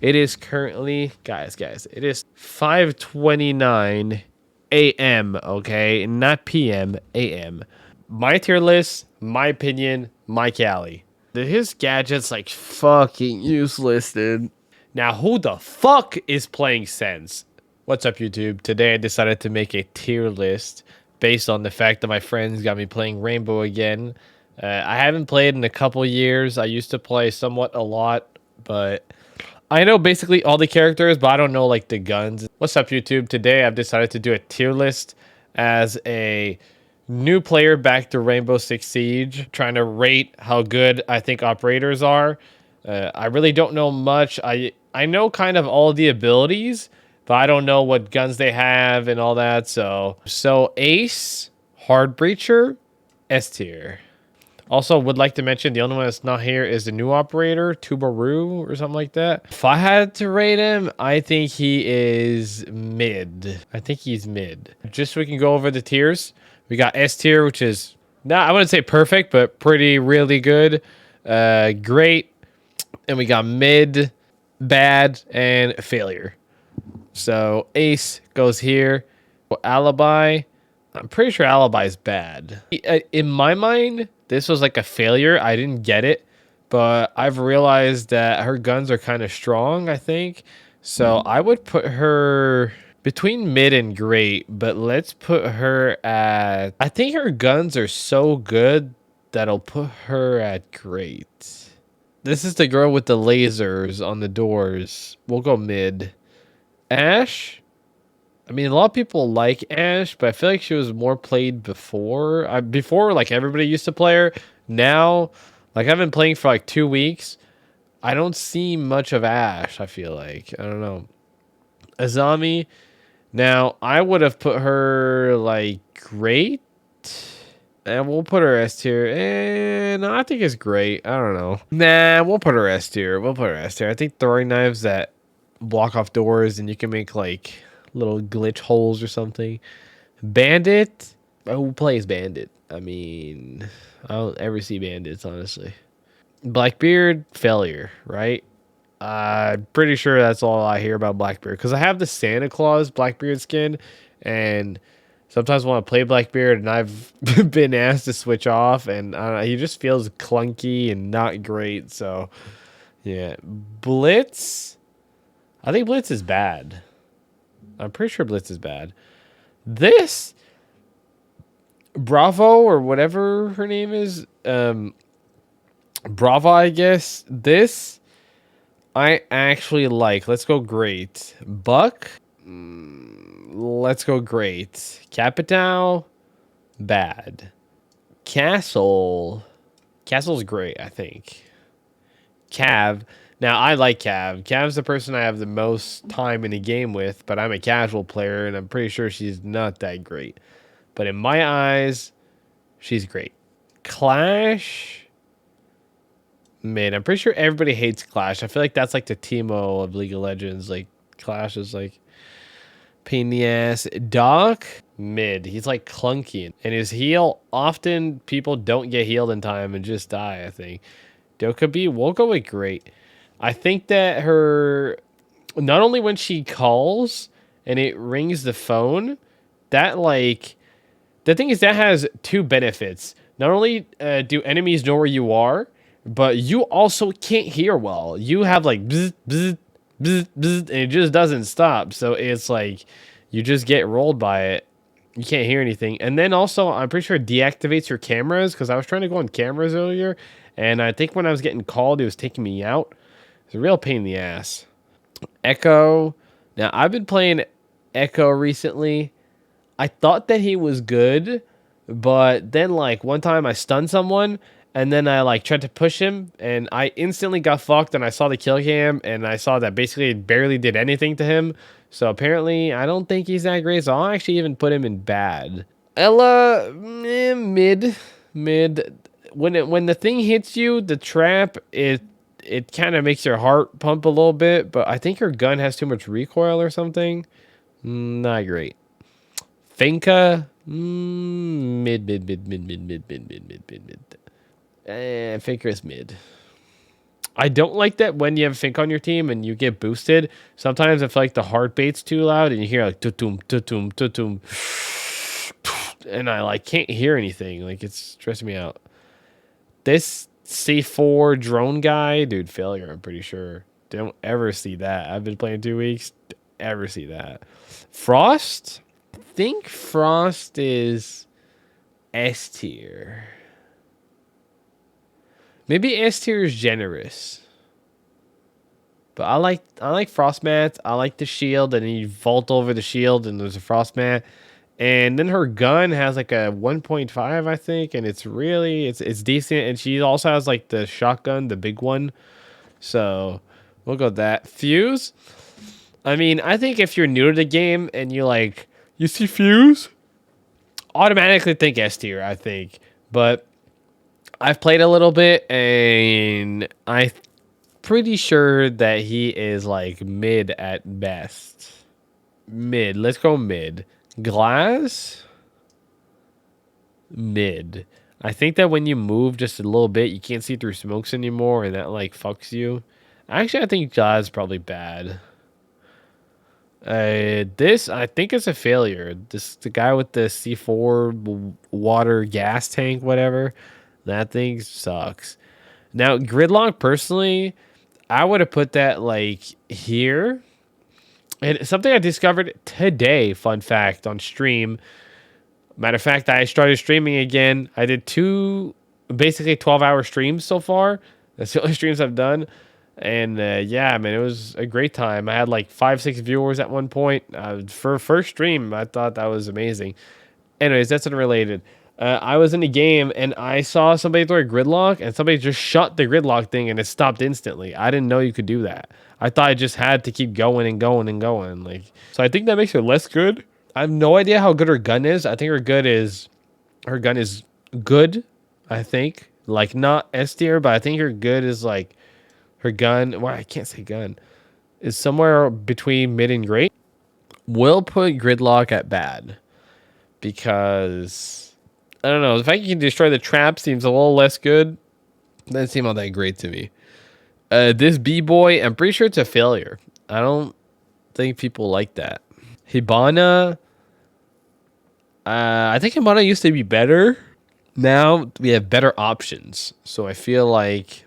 It is currently, guys, it is 5:29 a.m., okay? Not p.m., a.m. My tier list, my opinion, my Cali. His gadget's like fucking useless, dude. Now, who the fuck is playing Sense? What's up, YouTube? Today I decided to make a tier list based on the fact that my friends got me playing Rainbow again. I haven't played in a couple years. I used to play somewhat a lot, but I know basically all the characters, but I don't know like the guns. What's up, YouTube? Today I've decided to do a tier list as a new player back to Rainbow Six Siege, trying to rate how good I think operators are. I really don't know much. I know kind of all the abilities, but I don't know what guns they have and all that. So Ace, Hard Breacher, S tier. Also, would like to mention the only one that's not here is the new operator, Tubaru or something like that. If I had to rate him, I think he is mid. I think he's mid. Just so we can go over the tiers. We got S tier, which is not, I wouldn't say perfect, but pretty really good. Great. And we got mid, bad, and failure. So Ace goes here. Alibi. I'm pretty sure Alibi is bad. In my mind, this was like a failure. I didn't get it, but I've realized that her guns are kind of strong, I think. So I would put her between mid and great, but let's put her at... I think her guns are so good that I'll put her at great. This is the girl with the lasers on the doors. We'll go mid. Ash? I mean, a lot of people like Ash, but I feel like she was more played before. Before, like, everybody used to play her. Now, like, I've been playing for, like, 2 weeks. I don't see much of Ash, I feel like. I don't know. Azami. Now, I would have put her, like, great. And we'll put her S tier. And I think it's great. I don't know. Nah, we'll put her S tier. We'll put her S tier. I think throwing knives that block off doors and you can make, like... little glitch holes or something. Bandit? Who plays Bandit? I mean, I don't ever see bandits, honestly. Blackbeard, failure, right? I'm pretty sure that's all I hear about Blackbeard. Because I have the Santa Claus Blackbeard skin, and sometimes I want to play Blackbeard, and I've been asked to switch off, and he just feels clunky and not great. So, yeah. Blitz? I think Blitz is bad. I'm pretty sure Blitz is bad. This Bravo or whatever her name is, Brava, I guess. This I actually like. Let's go great. Buck, let's go great. Capital, bad. Castle's great, I think. Cav. Now, I like Cav. Cav's the person I have the most time in the game with, but I'm a casual player, and I'm pretty sure she's not that great. But in my eyes, she's great. Clash? Man, I'm pretty sure everybody hates Clash. I feel like that's like the Teemo of League of Legends. Like, Clash is like pain in the ass. Doc? Mid. He's like clunky. And his heal, often people don't get healed in time and just die, I think. Dokkaebi, we'll go with great. I think that her, not only when she calls and it rings the phone, that like, the thing is that has two benefits. Not only do enemies know where you are, but you also can't hear well. You have like bzz, bzz, bzz, bzz, and it just doesn't stop. So it's like you just get rolled by it. You can't hear anything. And then also, I'm pretty sure it deactivates your cameras because I was trying to go on cameras earlier. And I think when I was getting called, it was taking me out. It's a real pain in the ass. Echo. Now, I've been playing Echo recently. I thought that he was good, but then, like, one time I stunned someone, and then I, like, tried to push him, and I instantly got fucked, and I saw the kill cam, and I saw that basically it barely did anything to him. So, apparently, I don't think he's that great, so I'll actually even put him in bad. Ella, mid. When the thing hits you, the trap, it kind of makes your heart pump a little bit, but I think her gun has too much recoil or something. Not great. Finka, mid. Finka is mid. I don't like that when you have Fink on your team and you get boosted. Sometimes I feel like the heartbeat's too loud and you hear like tutum tutum tutum, and I like can't hear anything. Like it's stressing me out. This C4 drone guy, dude, failure. I'm pretty sure. Don't ever see that. I've been playing 2 weeks. Don't ever see that. Frost. I think Frost is S tier. Maybe S tier is generous. But I like frost mats. I like the shield, and then you vault over the shield, and there's a frost mat. And then her gun has like a 1.5, I think, and it's decent. And she also has like the shotgun, the big one. So we'll go with that. Fuse. I mean, I think if you're new to the game and you see Fuse, automatically think S tier. I think, but I've played a little bit, and I'm pretty sure that he is like mid at best. Mid. Let's go mid. Glass. Mid. I think that when you move just a little bit, you can't see through smokes anymore, and that like fucks you. Actually, I think Glass is probably bad. This I think is a failure. The guy with the C4 water gas tank, whatever. That thing sucks. Now, Gridlock, personally, I would have put that like here. And something I discovered today, fun fact, on stream. Matter of fact, I started streaming again. I did basically 12-hour streams so far. That's the only streams I've done. And yeah, man, it was a great time. I had like 5-6 viewers at one point. For first stream, I thought that was amazing. Anyways, that's unrelated. I was in the game and I saw somebody throw a gridlock and somebody just shut the gridlock thing and it stopped instantly. I didn't know you could do that. I thought I just had to keep going and going and going. Like, so I think that makes her less good. I have no idea how good her gun is. I think her gun is good. I think like not S tier, but I think her good is like her gun. Well, I can't say gun is somewhere between mid and great. We'll put gridlock at bad because I don't know. The fact you can destroy the trap seems a little less good. Doesn't seem all that great to me. This B-boy, I'm pretty sure it's a failure. I don't think people like that. Hibana. I think Hibana used to be better. Now we have better options. So I feel like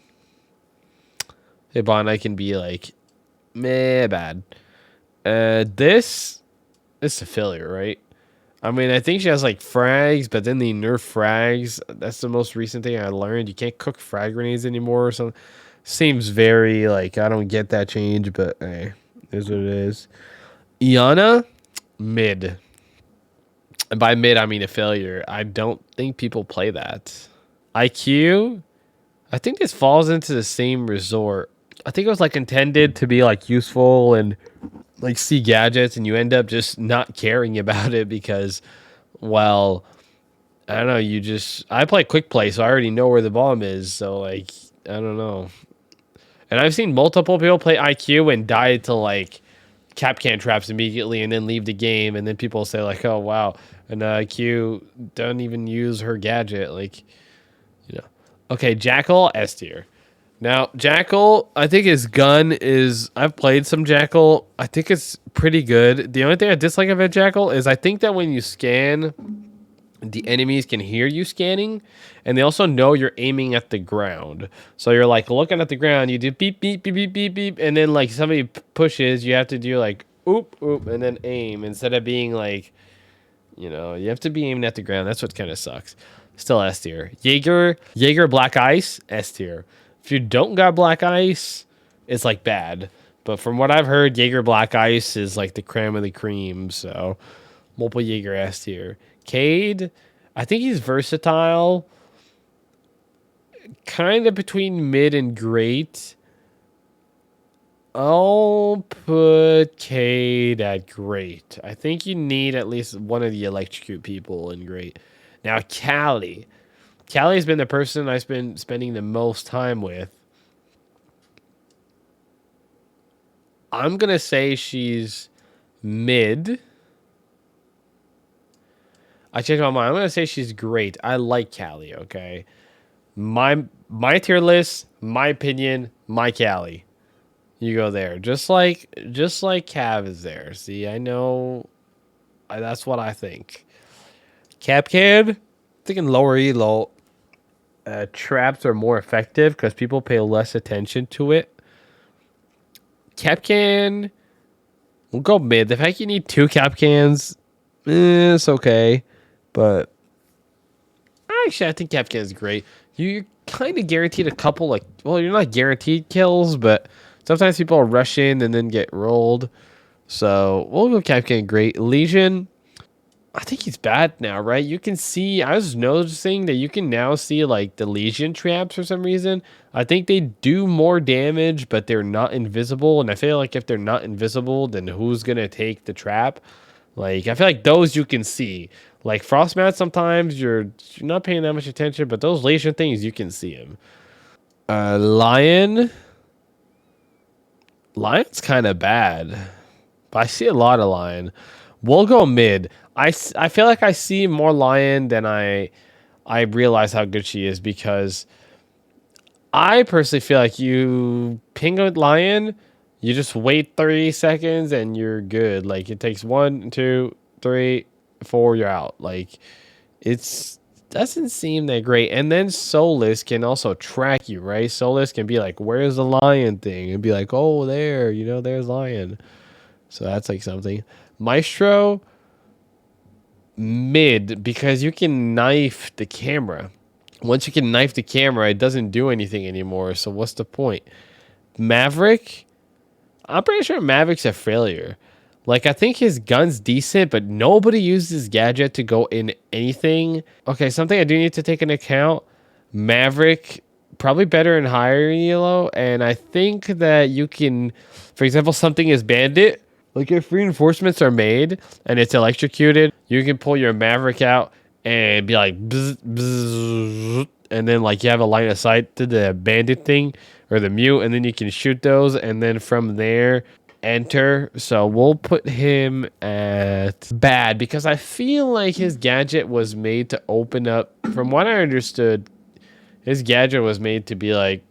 Hibana can be like meh bad. This is a failure, right? I mean, I think she has like frags, but then they nerf frags. That's the most recent thing I learned. You can't cook frag grenades anymore or something. Seems very like I don't get that change, but hey, is what it is. Iana, mid. And by mid, I mean a failure. I don't think people play that. IQ, I think this falls into the same resort. I think it was like intended to be like useful and like see gadgets, and you end up just not caring about it because, well, I don't know. I play quick play, so I already know where the bomb is. So like, I don't know. And I've seen multiple people play IQ and die to like Capcan traps immediately and then leave the game. And then people say like, oh, wow. And IQ doesn't even use her gadget. Like, you know. Okay, Jackal, S tier. Now, Jackal, I think his gun is... I've played some Jackal. I think it's pretty good. The only thing I dislike about Jackal is I think that when you scan, the enemies can hear you scanning, and they also know you're aiming at the ground. So you're like looking at the ground, you do beep, beep, beep, beep, beep, beep, and then like somebody pushes, you have to do like oop, oop, and then aim instead of being like, you know, you have to be aiming at the ground. That's what kind of sucks. Still S tier. Jaeger Black Ice, S tier. If you don't got Black Ice, it's like bad. But from what I've heard, Jaeger Black Ice is like the creme of the cream. So, multiple Jaeger S tier. Cade, I think he's versatile. Kind of between mid and great. I'll put Cade at great. I think you need at least one of the electrocute people in great. Now, Callie. Callie's been the person I've been spending the most time with. I'm going to say she's mid. I changed my mind. I'm going to say she's great. I like Callie, okay? My tier list, my opinion, my Callie. You go there. Just like Cav is there. See, I know that's what I think. Capcan, thinking lower elo traps are more effective because people pay less attention to it. Capcan, we'll go mid. The fact you need two Capcans, it's okay. But actually, I think Capcan is great. You're kind of guaranteed a couple, like, well, you're not guaranteed kills, but sometimes people rush in and then get rolled. So we'll go Capcan great. Legion, I think he's bad now, right? You can see, I was noticing that you can now see like the Legion traps for some reason. I think they do more damage, but they're not invisible. And I feel like if they're not invisible, then who's going to take the trap? Like, I feel like those you can see. Like Frostmat, sometimes you're not paying that much attention, but those Legion things, you can see them. Lion. Lion's kind of bad, but I see a lot of Lion. We'll go mid. I feel like I see more Lion than I realize how good she is because I personally feel like you ping a Lion, you just wait 30 seconds and you're good. Like it takes 1, 2, 3, 4, you're out. Like it's doesn't seem that great. And then Solus can also track you, right? Solus can be like, "Where's the Lion thing?" and be like, "Oh, there, there's Lion." So that's like something. Maestro mid because you can knife the camera. Once you can knife the camera, it doesn't do anything anymore. So what's the point? Maverick, I'm pretty sure Maverick's a failure. Like I think his gun's decent, but nobody uses gadget to go in anything. Okay, something I do need to take into account. Maverick probably better in higher elo, and I think that you can, for example, something is bandit. Like if reinforcements are made and it's electrocuted, you can pull your Maverick out and be like, bzz, bzz, and then like you have a line of sight to the bandit thing or the mute, and then you can shoot those, and then from there enter. So we'll put him at bad because I feel like his gadget was made to open up. From what I understood, his gadget was made to be like,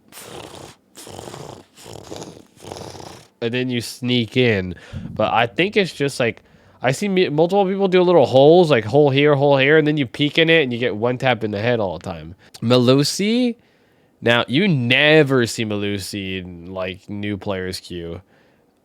and then you sneak in. But I think it's just like I see multiple people do little holes, like hole here, and then you peek in it and you get one tap in the head all the time. Melusi, now you never see Melusi in like new players queue.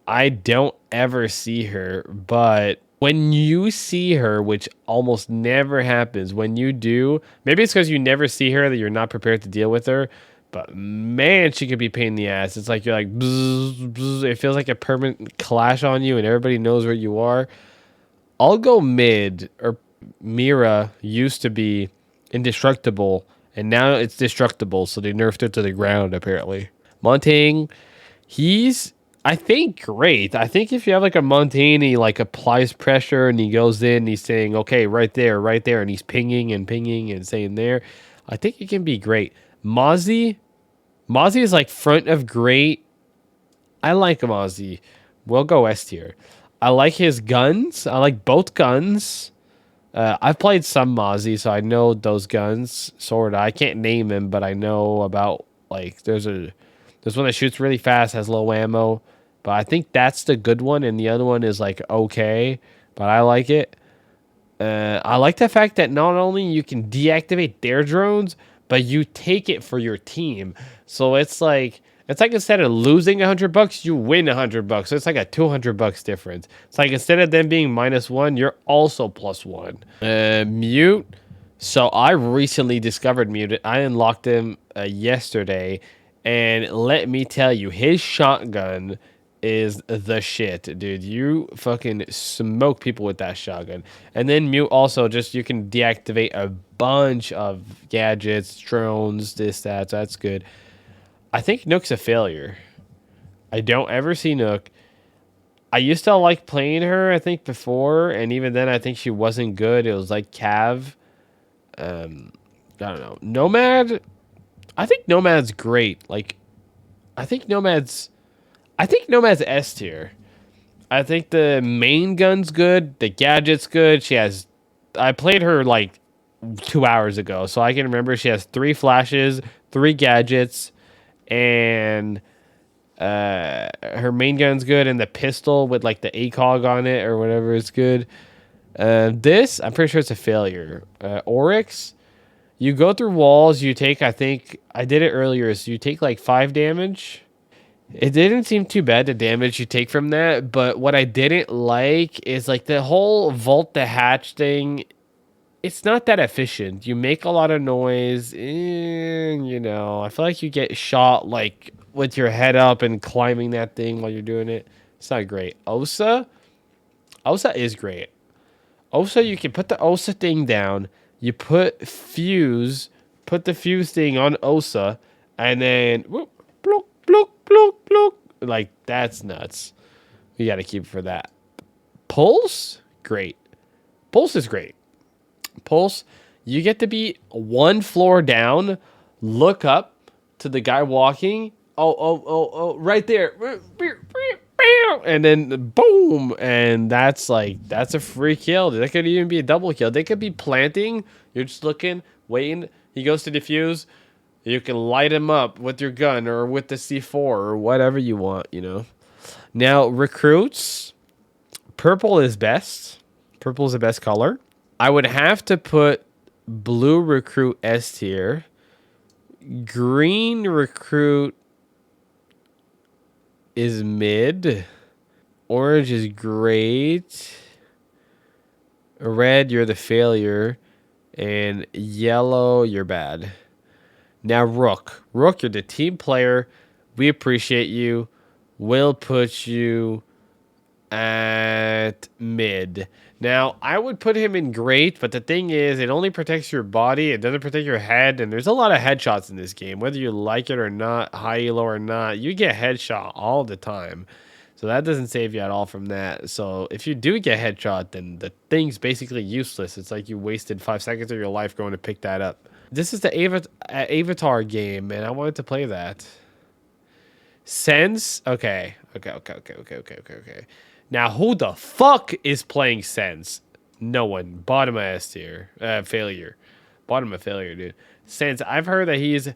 I don't ever see her, but when you see her, which almost never happens, when you do, maybe it's because you never see her that you're not prepared to deal with her. But man, she could be a pain in the ass. It's like you're like, bzz, bzz. It feels like a permanent clash on you, and everybody knows where you are. I'll go mid. Or Mira used to be indestructible, and now it's destructible, so they nerfed it to the ground apparently. Montaigne, he's I think great. I think if you have like a Montaigne, he like applies pressure and he goes in, and he's saying, okay, right there, and he's pinging and saying there. I think it can be great. Mozzie is like front of great. I like Mozzie. We'll go S tier. I like his guns. I like both guns. I've played some Mozzie, so I know those guns. Sorta. I can't name him, but I know about like there's one that shoots really fast, has low ammo. But I think that's the good one, and the other one is like okay, but I like it. I like the fact that not only you can deactivate their drones, but you take it for your team. So it's like instead of losing $100, you win $100. So it's like a $200 difference. It's like instead of them being -1, you're also +1. Mute. So I recently discovered Mute. I unlocked him yesterday, and let me tell you, his shotgun is the shit, dude. You fucking smoke people with that shotgun. And then Mute also just, you can deactivate a bunch of gadgets, drones, this, that. So that's good. I think Nook's a failure. I don't ever see Nook. I used to like playing her, I think, before. And even then, I think she wasn't good. It was like Cav. I don't know. Nomad. I think Nomad's great. Like, I think Nomad's S tier. I think the main gun's good. The gadget's good. I played her like 2 hours ago. So I can remember she has 3 flashes, 3 gadgets, and her main gun's good, and the pistol with like the ACOG on it or whatever is good. This, I'm pretty sure it's a failure. Oryx, you go through walls, you take, I think, I did it earlier, so you take like 5 damage. It didn't seem too bad, the damage you take from that, but what I didn't like is like the whole vault the hatch thing. It's not that efficient. You make a lot of noise, and I feel like you get shot like with your head up and climbing that thing while you're doing it. It's not great. Osa is great. Osa, you can put the Osa thing down. You put the fuse thing on Osa, and then whoop, blook, blook, blook, blook. Like, that's nuts. You got to keep it for that. Pulse, great. Pulse is great. Pulse, you get to be 1 floor down, look up to the guy walking. Oh, right there. And then boom. And that's a free kill. That could even be a double kill. They could be planting. You're just looking, waiting. He goes to defuse. You can light him up with your gun or with the C4 or whatever you want, Now, recruits, purple is best. Purple is the best color. I would have to put blue recruit S tier. Green recruit is mid. Orange is great. Red, you're the failure. And yellow, you're bad. Now, Rook. Rook, you're the team player. We appreciate you. We'll put you at mid. Now, I would put him in great, but the thing is, it only protects your body. It doesn't protect your head, and there's a lot of headshots in this game. Whether you like it or not, high elo or not, you get headshot all the time. So that doesn't save you at all from that. So if you do get headshot, then the thing's basically useless. It's like you wasted 5 seconds of your life going to pick that up. This is the Avatar game, and I wanted to play that. Sense? Okay. Now, who the fuck is playing Sense? No one. Bottom of S tier. Failure. Bottom of failure, dude. Sense, I've heard that he's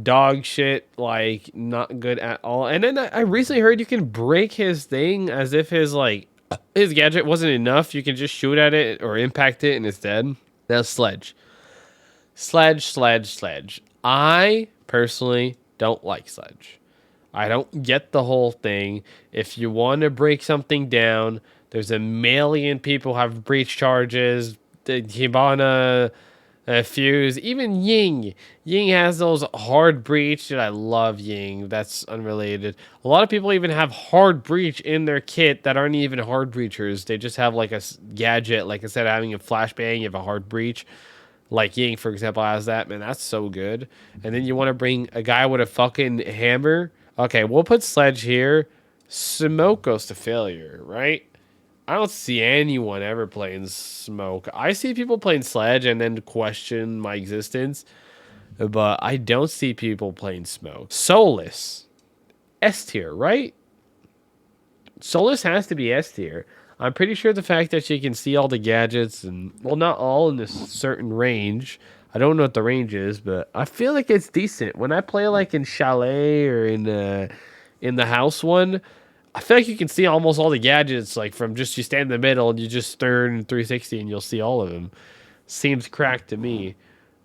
dog shit, like, not good at all. And then I recently heard you can break his thing as if his gadget wasn't enough. You can just shoot at it or impact it and it's dead. Now, Sledge. Sledge. I personally don't like Sledge. I don't get the whole thing. If you want to break something down, there's a million people have breach charges. The Hibana, Fuse, even Ying. Ying has those hard breach. Dude, I love Ying. That's unrelated. A lot of people even have hard breach in their kit that aren't even hard breachers. They just have like a gadget. Like instead of having a flashbang, you have a hard breach. Like Ying, for example, has that. Man, that's so good. And then you want to bring a guy with a fucking hammer. Okay, we'll put Sledge here. Smoke goes to failure, right? I don't see anyone ever playing Smoke. I see people playing Sledge and then question my existence. But I don't see people playing Smoke. Solus. S tier, right? Solus has to be S tier. I'm pretty sure the fact that she can see all the gadgets and, well, not all in this certain range. I don't know what the range is, but I feel like it's decent. When I play like in Chalet or in the house one, I feel like you can see almost all the gadgets, like from just you stand in the middle and you just turn 360 and you'll see all of them. Seems cracked to me.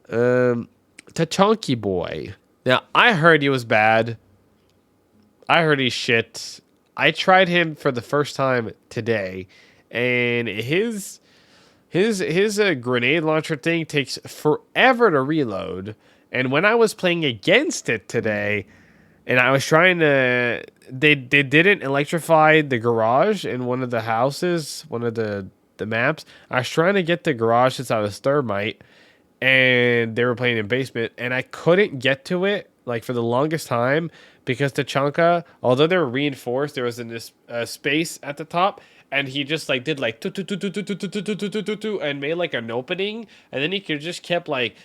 Tachonky Boy. Now, I heard he was bad. I heard he's shit. I tried him for the first time today, and his grenade launcher thing takes forever to reload. And when I was playing against it today, and I was trying to, they didn't electrify the garage in one of the houses, one of the maps. I was trying to get the garage since I was thermite, and they were playing in basement, and I couldn't get to it like for the longest time because Tachanka, although they were reinforced, there was this space at the top. And he just like did like and made like an opening, and then he could just kept like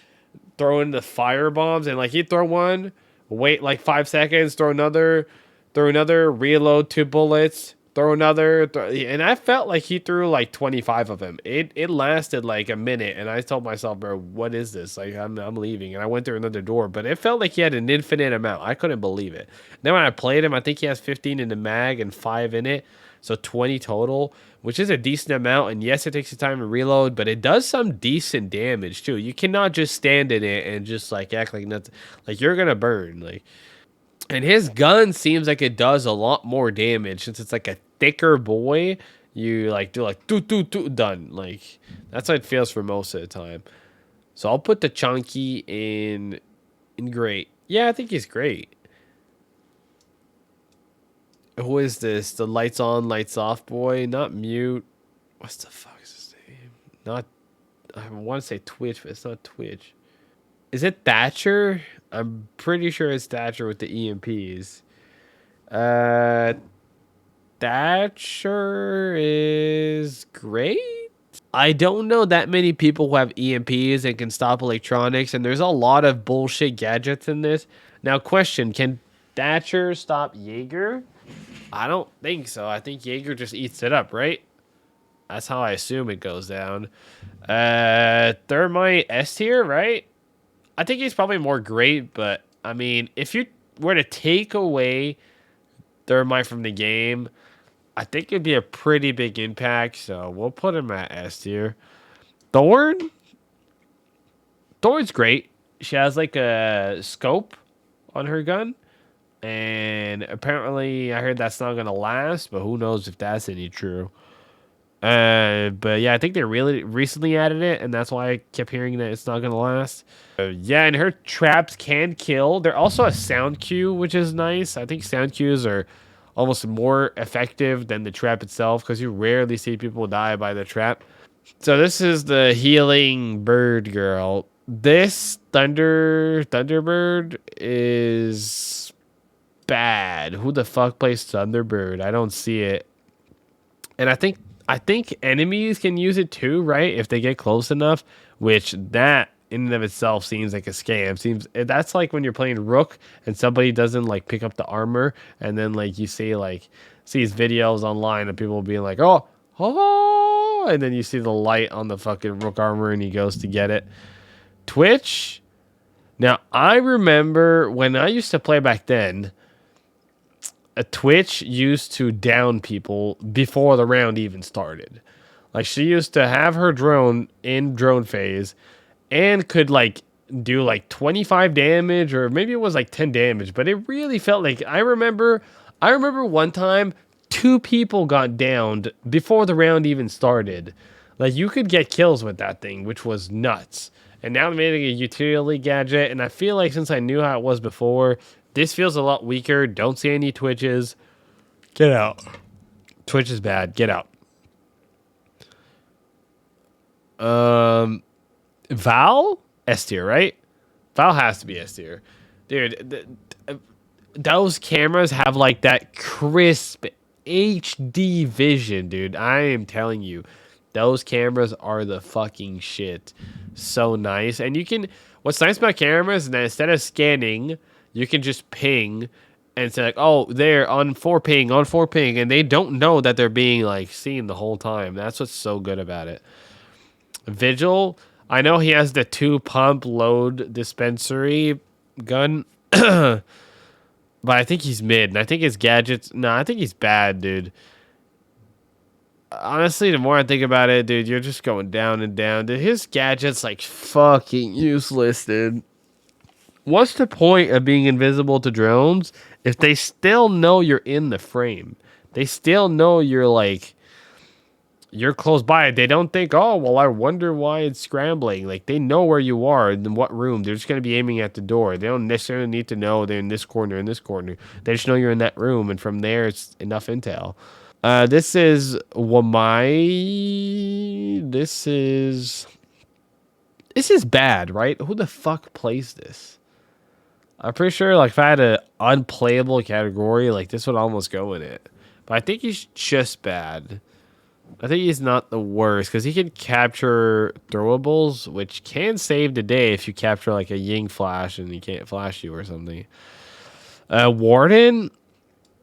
throwing the fire bombs, and like he'd throw one, wait like 5 seconds, throw another, reload 2 bullets, throw another, and I felt like he threw like 25 of them. It lasted like a minute, and I told myself, bro, what is this? Like, I'm leaving, and I went through another door, but it felt like he had an infinite amount. I couldn't believe it. Then when I played him, I think he has 15 in the mag and 5 in it, so 20 total, which is a decent amount. And yes, it takes you time to reload, but it does some decent damage too. You cannot just stand in it and just like act like nothing. Like, you're gonna burn, like. And his gun seems like it does a lot more damage since it's like a thicker boy. You like do like do done. Like, that's how it feels for most of the time. So I'll put the chunky in great. Yeah, I think he's great. Who is this? The lights on, lights off boy? Not mute. What's the fuck is his name? Not. I want to say Twitch, but it's not Twitch. Is it Thatcher? I'm pretty sure it's Thatcher with the EMPs. Thatcher is great. I don't know that many people who have EMPs and can stop electronics, and there's a lot of bullshit gadgets in this. Now, question, can Thatcher stop Jaeger? I don't think so. I think Jaeger just eats it up, right? That's how I assume it goes down. Thermite S tier, right? I think he's probably more great, but I mean, if you were to take away Thermite from the game, I think it'd be a pretty big impact. So we'll put him at S tier. Thorn? Thorn's great. She has like a scope on her gun. And apparently I heard that's not going to last, but who knows if that's any true. But yeah, I think they really recently added it, and that's why I kept hearing that it's not gonna last. Yeah, and her traps can kill. They're also a sound cue, which is nice. I think sound cues are almost more effective than the trap itself because you rarely see people die by the trap. So this is the healing bird girl. This Thunderbird is bad. Who the fuck plays Thunderbird? I don't see it. And I think enemies can use it too, right? If they get close enough, which that in and of itself seems like a scam. Seems that's like when you're playing Rook and somebody doesn't like pick up the armor, and then like you see these videos online of people being like, oh, and then you see the light on the fucking Rook armor and he goes to get it. Twitch. Now I remember when I used to play back then, a Twitch used to down people before the round even started. Like, she used to have her drone in drone phase and could like do like 25 damage, or maybe it was like 10 damage, but it really felt like I remember one time 2 people got downed before the round even started. Like, you could get kills with that thing, which was nuts. And now they're making a utility gadget, and I feel like since I knew how it was before, this feels a lot weaker. Don't see any Twitches. Get out. Twitch is bad. Get out. Val? S tier, right? Val has to be S tier. Dude, those cameras have like that crisp HD vision, dude. I am telling you. Those cameras are the fucking shit. So nice. And you can... What's nice about cameras is that instead of scanning, you can just ping and say like, oh, they're on 4 ping, and they don't know that they're being like seen the whole time. That's what's so good about it. Vigil, I know he has the 2 pump load dispensary gun, but I think he's mid, and I think his gadgets, no, I think he's bad, dude. Honestly, the more I think about it, dude, you're just going down and down. Dude, his gadget's like fucking useless, dude. What's the point of being invisible to drones if they still know you're in the frame? They still know you're like, you're close by. They don't think, oh, well, I wonder why it's scrambling. Like, they know where you are and in what room. They're just going to be aiming at the door. They don't necessarily need to know they're in this corner, in this corner. They just know you're in that room, and from there, it's enough intel. This is Wamai. This is bad, right? Who the fuck plays this? I'm pretty sure, like, if I had an unplayable category, like, this would almost go in it. But I think he's just bad. I think he's not the worst, because he can capture throwables, which can save the day if you capture, like, a Ying flash and he can't flash you or something. Warden...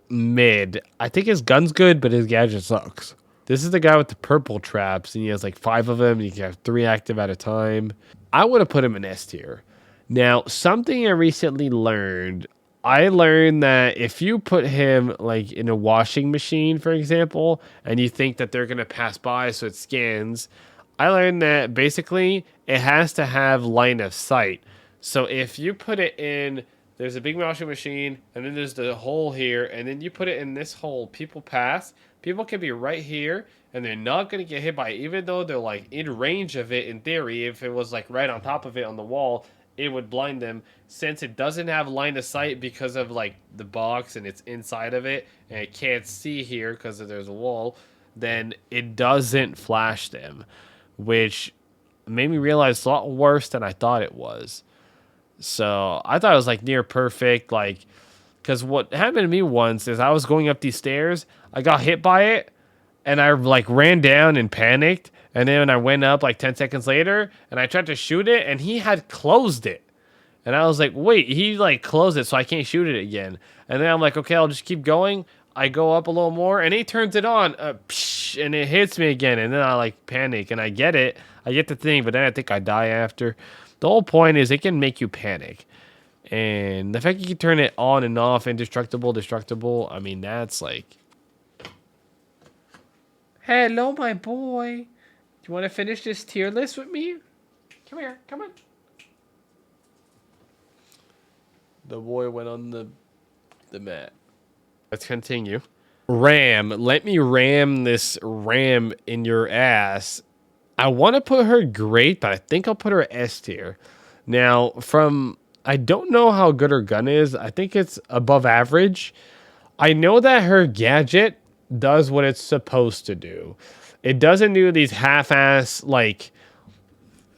mid. I think his gun's good, but his gadget sucks. This is the guy with the purple traps, and he has like 5 of them. And you can have 3 active at a time. I would have put him in S tier. Now, something I recently learned. I learned that if you put him like in a washing machine, for example, and you think that they're gonna pass by, so it scans. I learned that basically it has to have line of sight. So if you put it in, there's a big washing machine, and then there's the hole here, and then you put it in this hole, people pass. People can be right here, and they're not going to get hit by it, even though they're like in range of it in theory. If it was like right on top of it on the wall, it would blind them. Since it doesn't have line of sight because of like the box and it's inside of it, and it can't see here because there's a wall, then it doesn't flash them, which made me realize it's a lot worse than I thought it was. So I thought it was like near perfect, like, because what happened to me once is I was going up these stairs, I got hit by it, and I like ran down and panicked, and then I went up like 10 seconds later, and I tried to shoot it, and he had closed it, and I was like, wait, he like closed it, so I can't shoot it again, and then I'm like, okay, I'll just keep going. I go up a little more, and he turns it on, and it hits me again, and then I like panic, and I get it, I get the thing, but then I think I die after. The whole point is it can make you panic. And the fact you can turn it on and off, indestructible, destructible, I mean, that's like... Hello, my boy. Do you want to finish this tier list with me? Come here, come on. The boy went on the mat. Let's continue. Ram. Let me ram this ram in your ass. I want to put her great, but I think I'll put her S tier. Now, I don't know how good her gun is. I think it's above average. I know that her gadget does what it's supposed to do. It doesn't do these half-ass, like,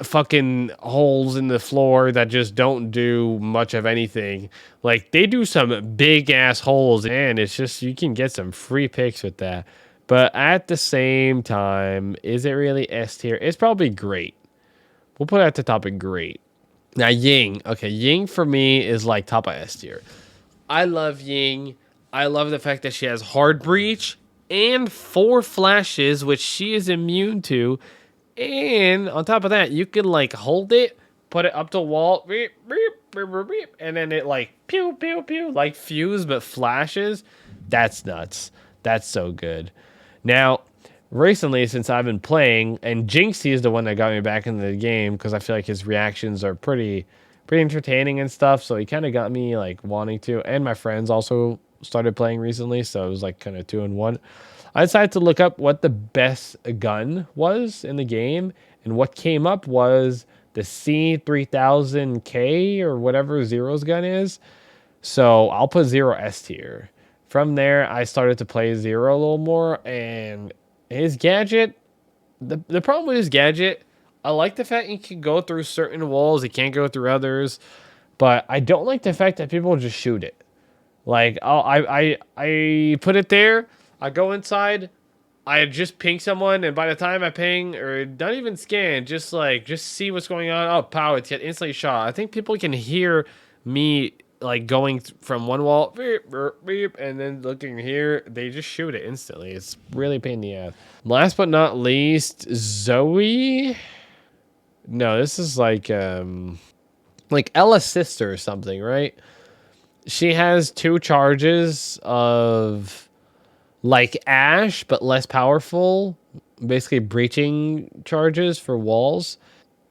fucking holes in the floor that just don't do much of anything. Like, they do some big-ass holes, and it's just, you can get some free picks with that. But at the same time, is it really S tier? It's probably great. We'll put it at the top of great. Now, Ying. Okay, Ying for me is like top of S tier. I love Ying. I love the fact that she has hard breach and 4 flashes, which she is immune to. And on top of that, you can like hold it, put it up to the wall, beep, beep, beep, beep, beep, and then it like pew, pew, pew, like fuse, but flashes. That's nuts. That's so good. Now, recently, since I've been playing, and Jinxie is the one that got me back into the game because I feel like his reactions are pretty entertaining and stuff. So he kind of got me like wanting to, and my friends also started playing recently, so it was like kind of 2 in 1. I decided to look up what the best gun was in the game, and what came up was the C3000K or whatever Zero's gun is. So I'll put Zero S tier. From there, I started to play Zero a little more, and his gadget, the problem with his gadget, I like the fact he can go through certain walls, he can't go through others, but I don't like the fact that people just shoot it. Like, I put it there, I go inside, I just ping someone, and by the time I ping, or not even scan, just see what's going on, oh, pow, it's get instantly shot. I think people can hear me like going from one wall, beep, beep, beep, and then looking here, they just shoot it instantly. It's really a pain in the ass. Last but not least, Zoe. No, this is like Ella's sister or something, right? She has 2 charges of like Ash, but less powerful. Basically breaching charges for walls.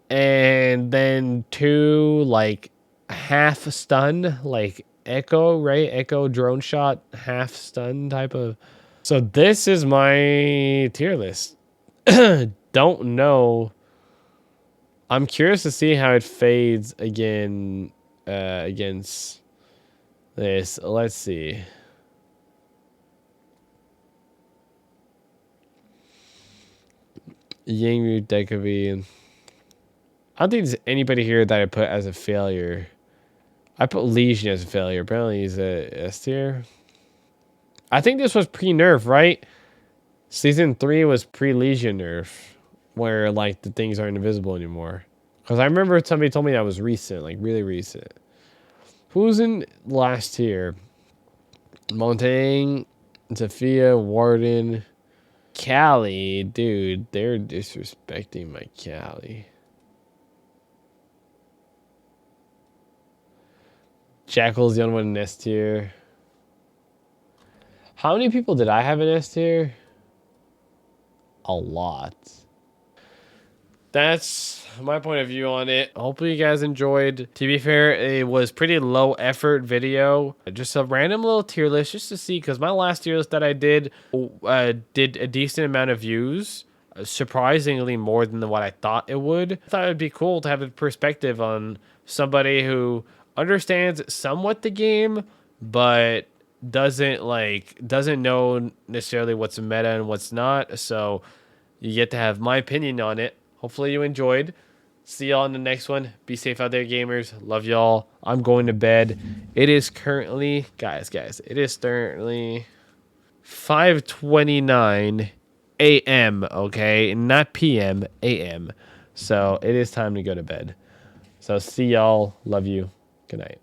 And then 2 like half stun, like Echo, right? Echo drone shot, half stun type of. So this is my tier list. Don't know. I'm curious to see how it fades again against this. Let's see. Yingyu Dekavi. I don't think there's anybody here that I put as a failure. I put Legion as a failure. Apparently he's a S tier. I think this was pre-nerf, right? Season 3 was pre-Legion nerf, where like the things aren't invisible anymore. Because I remember somebody told me that was recent, like really recent. Who's in last tier? Montaigne, Sophia, Warden, Callie. Dude, they're disrespecting my Callie. Jackal's the only one in S tier. How many people did I have in S tier? A lot. That's my point of view on it. Hopefully you guys enjoyed. To be fair, it was pretty low effort video. Just a random little tier list just to see, because my last tier list that I did a decent amount of views. Surprisingly more than what I thought it would. I thought it'd be cool to have a perspective on somebody who understands somewhat the game, but doesn't know necessarily what's meta and what's not. So you get to have my opinion on it. Hopefully you enjoyed. See y'all in the next one. Be safe out there, gamers. Love y'all. I'm going to bed. It is currently, guys, it is currently 5:29 a.m., okay? Not p.m., a.m. So it is time to go to bed. So see y'all. Love you. Good night.